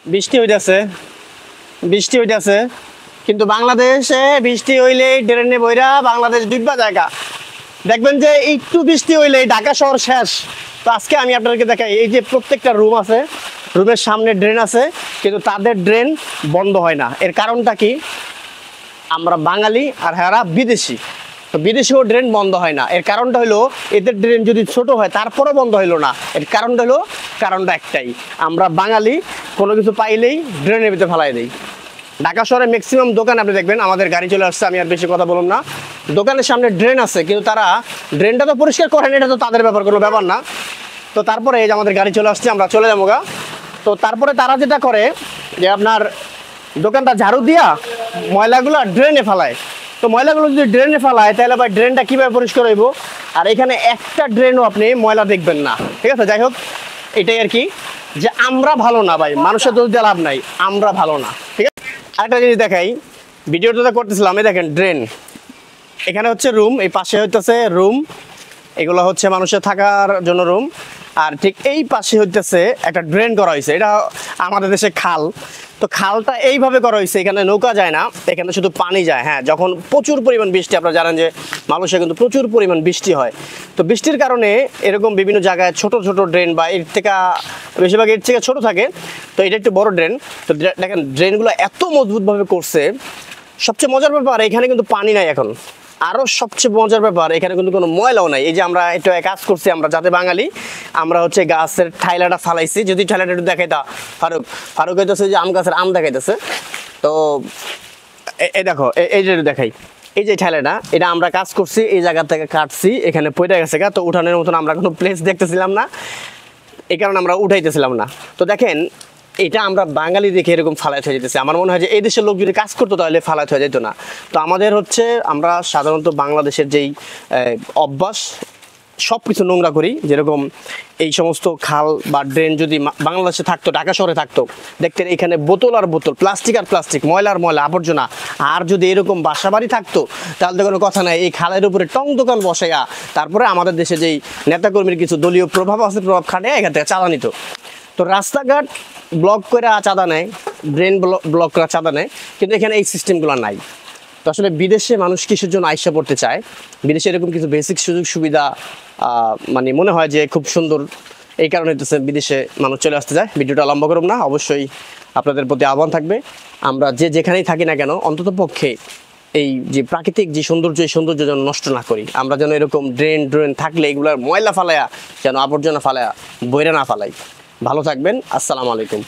বৃষ্টি হইতেছে, বৃষ্টি হইতেছে, কিন্তু বাংলাদেশে বৃষ্টি হইলেই ড্রেনে বইরা বাংলাদেশ ডুববা জায়গা। দেখবেন যে একটু বৃষ্টি হইলেই ঢাকা শহর শেষ। তো আজকে আমি আপনাদেরকে দেখাই, এই যে প্রত্যেকটা রুম আছে, রুমের সামনে ড্রেন আছে, কিন্তু তাদের ড্রেন বন্ধ হয় না। এর কারণটা কি? আমরা বাঙালি আর হেরা বিদেশি, তো বিদেশিও ড্রেন বন্ধ হয় না। এর কারণটা হলো এদের ড্রেন যদি ছোট হয় তারপরে বন্ধ হইলো না। এর কারণটা একটাই, আমরা বাঙালি কোনো কিছু পাইলেই ড্রেনের ভিতরে ফেলাই দেই। ঢাকা শহরে ম্যাক্সিমাম দোকান আপনি দেখবেন, আমাদের গাড়ি চলে আসছে, আমি আর বেশি কথা বললাম না। দোকানের সামনে ড্রেন আছে, কিন্তু তারা ড্রেনটা তো পরিষ্কার করেন, এটা তো তাদের ব্যাপার, কোনো ব্যাপার না। তো তারপরে এই যে আমাদের গাড়ি চলে আসছে, আমরা চলে যাবো গা। তো তারপরে তারা যেটা করে যে আপনার দোকানটা ঝাড়ু দিয়া ময়লাগুলো ড্রেনে ফেলায়। তো ময়লাগুলো যদি ড্রেনে ফেলায় তাহলে ভাই ড্রেনটা কীভাবে পরিষ্কার হইব? আর এখানে একটা ড্রেনও আপনি ময়লা দেখবেন না। ঠিক আছে, যাই হোক, এটাই আর কি, যে আমরা ভালো না ভাই, মানুষের দোষ দিয়ে লাভ নাই, আমরা ভালো না। ঠিক আছে, আরেকটা জিনিস দেখাই, ভিডিওটা তো করতেছিলাম, এই দেখেন ড্রেন, এখানে হচ্ছে রুম, এই পাশে হইতেছে রুম, এগুলো হচ্ছে মানুষের থাকার জন্য রুম। আর ঠিক এই পাশে হইতেছে একটা ড্রেন করা হয়েছে, এটা আমাদের দেশে খাল। তো খালটা এইভাবে করা হয়েছে, এখানে নৌকা যায় না, এখানে শুধু পানি যায়। হ্যাঁ, যখন প্রচুর পরিমাণ বৃষ্টি, আপনারা জানেন যে মানুষের কিন্তু প্রচুর পরিমাণ বৃষ্টি হয়, তো বৃষ্টির কারণে এরকম বিভিন্ন জায়গায় ছোট ছোট ড্রেন, বা এর থেকে বেশিরভাগ এর থেকে ছোট থাকে, তো এটা একটু বড় ড্রেন। তো দেখেন ড্রেনগুলো এত মজবুতভাবে করছে। সবচেয়ে মজার ব্যাপার, এখানে কিন্তু পানি নাই এখন। আরও সবচেয়ে মজার ব্যাপার, এখানে কিন্তু কোনো ময়লাও নাই। এই যে আমরা একটু কাজ করছি, আমরা যাতে বাঙালি, আমরা হচ্ছে গাছের ঠাইলাটা ফালাইছি। যদি ঠাইলাটা একটু দেখাইতা ফারুক হইতেছে যে আম গাছের আম দেখাইতেছে। তো এই দেখো, এই যে দেখাই, এই যে ঠাইলাটা, এটা আমরা কাজ করছি, এই জায়গা থেকে কাটছি, এখানে পড়ে গেছে গা। তো উঠানের মতন আমরা কোনো প্লেস দেখতেছিলাম না, এই কারণে আমরা উঠাইতেছিলাম না। তো দেখেন, এটা আমরা বাঙালি দেখে এরকম ফালাইতে হয়ে যেতেছে। আমার মনে হয় যে এই দেশের লোক যদি কাজ করতো তাহলে ফালাইতে হয়ে যেত না। তো আমাদের হচ্ছে, আমরা সাধারণত বাংলাদেশের যেই অভ্যাস, সব কিছু নোংরা করি। যেরকম এই সমস্ত খাল বা ড্রেন যদি বাংলাদেশে থাকতো, ঢাকা শহরে থাকতো, দেখতেন এখানে বোতল আর বোতল, প্লাস্টিক আর প্লাস্টিক, ময়লার ময়লা, আবর্জনা। আর যদি এরকম বাসা বাড়ি থাকতো তাহলে তো কোনো কথা নাই, এই খালের উপরে টং দোকান বসাইয়া তারপরে আমাদের দেশে যেই নেতাকর্মীর কিছু দলীয় প্রভাব আছে, প্রভাব খাটে এখান থেকে চাঁদা নিত। তো রাস্তাঘাট ব্লক করে চাঁদা নেয়, ড্রেন ব্লক করে চাঁদা নেয়, কিন্তু এখানে এই সিস্টেমগুলো নাই। তো আসলে বিদেশে মানুষ কিসের জন্য আইসা পড়তে চায়? বিদেশে এরকম কিছু বেসিক সুযোগ সুবিধা মানে মনে হয় যে খুব সুন্দর, এই কারণে বিদেশে মানুষ চলে আসতে যায়। ভিডিওটা লম্বা করব না, অবশ্যই আপনাদের প্রতি আহ্বান থাকবে, আমরা যে যেখানেই থাকি না কেন, অন্তত পক্ষে এই যে প্রাকৃতিক যে সৌন্দর্য, এই সৌন্দর্য যেন নষ্ট না করি। আমরা যেন এরকম ড্রেন থাকলে এগুলার ময়লা ফালায়া, যেন আবর্জনা ফালায়া বইরে না ফালাই। ভালো থাকবেন, আসসালামু আলাইকুম।